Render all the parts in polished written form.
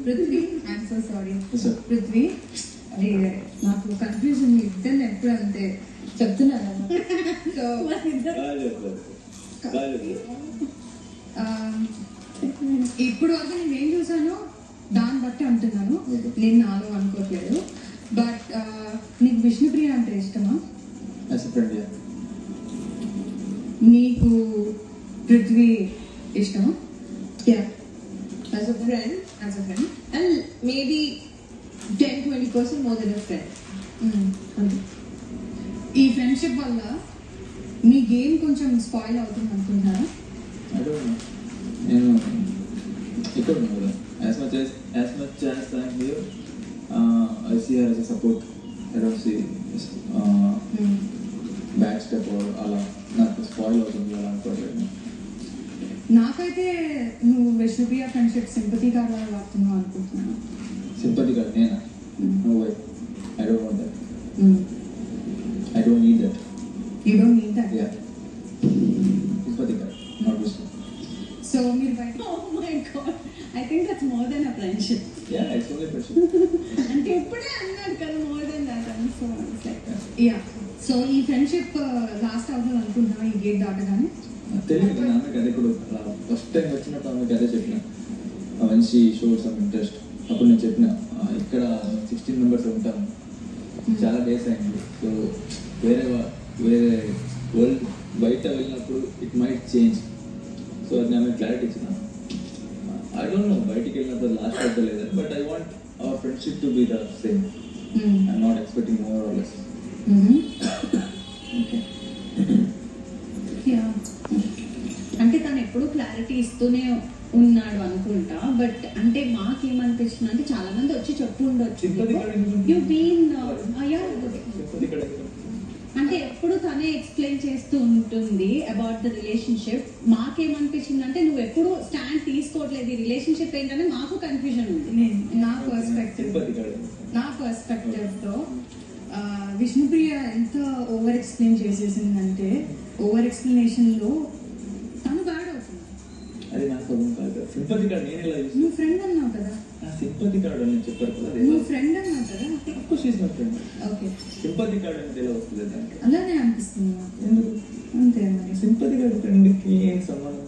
Prithvi, I'm so sorry Prithvi, నాకు confusion ఇద్దరు ఎప్పుడు అంతే చెప్తున్నాను. సో ఇప్పుడు వరకు నేను ఏం చూసానో దాన్ని బట్టి అంటున్నాను, నేను నాలో అనుకోవట్లేదు. బట్ నీకు విష్ణుప్రియ అంటే ఇష్టమా? నీకు పృథ్వీ ఇష్టమా? As a friend, and maybe 10-20% more than a friend. ఈ ఫ్రెండ్షిప్ వల్ల మీ గేమ్ కొంచెం స్పాయిల్ అవుతుంది అనుకుంటున్నారా? నేను ఇక్కడ as much as I'm here, I see her as a support. I don't see back step or అలా నాకు స్పాయిల్ అవుతుంది అలా అనుకోవట్లేదు. నాకైతే నువ్వు విష్ణుప్రియ ఫ్రెండ్షిప్ సింపతి కార్డ్ లాగా వాడుతున్నావు అనుకుంటున్నాను. సింపతి కార్డ్ నేనా? No way, I don't want that. I don't need that. You don't need that? Yeah. Sympathy card, not wisdom. So, మీరు బయట Oh my God, I think that's more than a friendship. Yeah, it's only friendship. అంటే ఇప్పుడే అన్నాడు కదా more than that. I'm so like yeah. So ఈ friendship last అవుతుంది అనుకుంటున్నాను ఈ గేట్ దాటగానే. తెలియదు కదా ఆమెకి అదే. ఇప్పుడు ఫస్ట్ టైం వచ్చినప్పుడు ఆమెకి అదే చెప్పిన, one she showed some interest. అప్పుడు నేను చెప్పిన ఇక్కడ 16 మెంబర్స్ ఉంటాము, చాలా డేస్ అయింది, సో వేరే వరల్డ్ బయట వెళ్ళినప్పుడు ఇట్ మైట్ చేంజ్. సో అది ఆమె క్లారిటీ ఇచ్చిన. ఐ డోంట్ నో బయటికి వెళ్ళినప్పుడు లాస్ట్ అవుతలేదు, but I want our friendship to be the same. I'm not expecting more or less. Okay. అంటే తను ఎప్పుడు క్లారిటీ ఇస్తూనే ఉన్నాడు అనుకుంటా. బట్ అంటే మాకేమనిపిస్తుంది అంటే చాలా మంది వచ్చి చెప్పు ఉండొచ్చు, యు బీన్ అంటే ఎప్పుడు తనే ఎక్స్ప్లెయిన్ చేస్తూ ఉంటుంది అబౌట్ ద రిలేషన్షిప్. మాకేమనిపించింది అంటే నువ్వు ఎప్పుడు స్టాండ్ తీసుకోవట్లేదు, ఈ రిలేషన్షిప్ ఏంటంటే మాకు కన్ఫ్యూజన్ ఉంది. నా పర్స్పెక్టివ్ తో విష్ణుప్రియ ఎంత ఓవర్ ఎక్స్ప్లెయిన్ చేసేసిందంటే ఓవర్ ఎక్స్ప్లెనేషన్ లో తను బ్యాడ్ అవుతుంది. అది నాకు అర్థం కాదు. సింపతి కార్డ్ నేను ఎలా యూస్? నువ్వు ఫ్రెండ్ అన్నావు కదా. సింపతి కార్డ్ అని చెప్పారు కదా. నువ్వు ఫ్రెండ్ అన్నావు కదా. Of course she is my friend. Okay. Sympathy card అంటే ఎలా వస్తుంది దానికి? అలానే అనిపిస్తుంది నాకు. ఎందుకు? అంతే మరి. సింపతి కార్డ్ ఫ్రెండ్కి ఏం సంబంధం?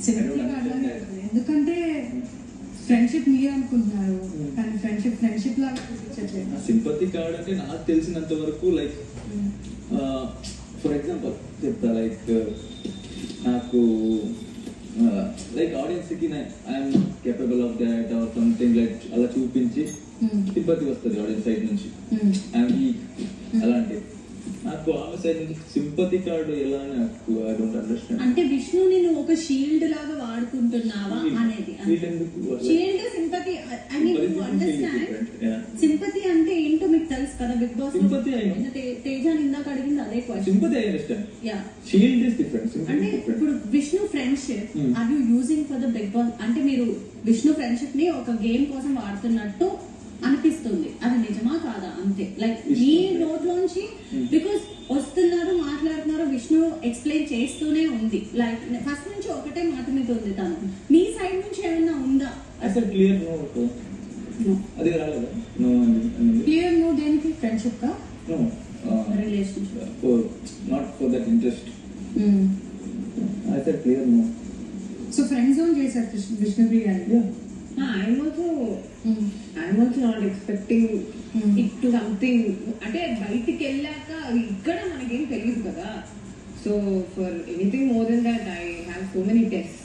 సింపతి కార్డ్ ఎందుకంటే ఫ్రెండ్షిప్ మీరు అనుకుంటున్నారు, కానీ ఫ్రెండ్షిప్ లాగా చూపించట్లేదు. సింపతి కార్డ్ అంటే నాకు తెలిసినంత వరకు లైక్ ఫర్ ఎగ్జాంపుల్ చెప్తా, లైక్ నాకు లైక్ ఆడియన్స్కి I'm capable of that or something like అలా చూపించి సింపతి వస్తుంది ఆడియన్స్ సైడ్ నుంచి. ఐఎమ్ వీక్ అలాంటి. నాకు ఆమె సైడ్ నుంచి సింపతి కార్డు ఎలా నాకు ఐ డోంట్ అండర్స్టాండ్. అంటే విష్ణుని నువ్వు ఒక షీల్డ్ లాగా వాడుకుంటున్నావా అనేది. Shield sympathy I mean to understand. Sympathy అంటే ఏంటో మీకు తెలుసు కదా బిగ్ బాస్. సింపతి తేజ ఇందాక అడిగింది అదే question. Sympathy I understand. Yeah, shield is different. అంటే ఇప్పుడు Vishnu friendship are you using for the big boss? అంటే మీరు విష్ణు ఫ్రెండ్షిప్ ని ఒక గేమ్ కోసం వాడుతున్నట్టు అనిపిస్తుంది. అది నిజమా కాదా? అంతే లైక్ మీ నోట్లోంచి బికాస్ వస్తున్నారు మాట్లాడుతున్నారు, విష్ణు ఎక్స్ప్లెయిన్ చేస్తూనే ఉంది. లైక్ ఫస్ట్ నుంచి ఒకటే మాట మీద ఉంది తను. మీ సైడ్ నుంచి ఏమైనా ఉందా? అసలు క్లియర్ నో. అది రాలేదా? నో. క్లియర్ నో దేనికి? ఫ్రెండ్షిప్ కా? No, relationship for not for that interest. I said clear no. So friend zone చేశారు విష్ణుప్రియ గారు. I'm also not expecting it to something. అంటే బయటికి వెళ్ళాక ఇక్కడ మనకేం తెలియదు కదా. So for anything more than that I have so many tests.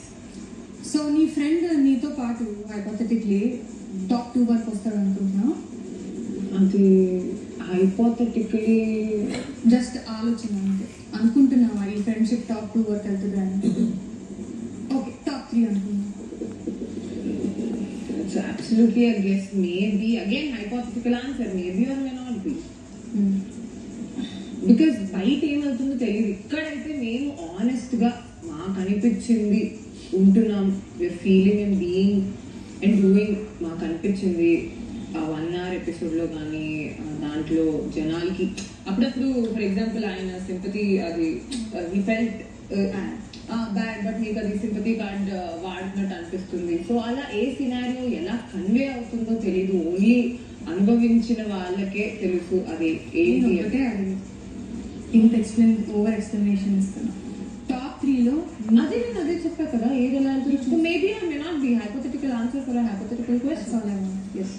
So నీ ఫ్రెండ్ నీతో పాటు హైపోథెటిక్లీ టాప్ 2 వరకు వస్తాడు అనుకుంటున్నావు? అది హైపోథెటికలీ జస్ట్ ఆలోచన అంతే. అనుకుంటున్నావా ఈ ఫ్రెండ్షిప్ టాప్ 2 వరకు వెళ్తుంది అని? ఓకే, టాప్ 3 అనుకున్నావు. So absolutely I guess maybe, again hypothetical answer, maybe or may not be. Because బయట ఏమవుతుందో తెలియదు. ఇక్కడైతే మేము ఆనెస్ట్ గా మాకు అనిపించింది ఉంటున్నాం, we're feeling and being and doing. మాకు అనిపించింది ఆ 1 hour ఎపిసోడ్ లో కానీ దాంట్లో జనాలకి అప్పుడప్పుడు ఫర్ ఎగ్జాంపుల్ ఆయన సింపతి అది he felt బ్యాడ్ బట్ మీకు అది సింపతి కార్డ్ వాడుతున్నట్టు అనిపిస్తుంది. సో అలా ఏ సినారియో ఎలా కన్వే అవుతుందో తెలియదు, ఓన్లీ అనుభవించిన వాళ్ళకే తెలుసు అది ఏంటి. ఒకటే అడిగి ఇంత ఓవర్ ఎక్స్ప్లెనేషన్ ఇస్తాను. టాప్ 3లో అదే నేను అదే చెప్పా కదా, ఏది ఎలా maybe I may not be hypothetical answer for hypothetical question. Yes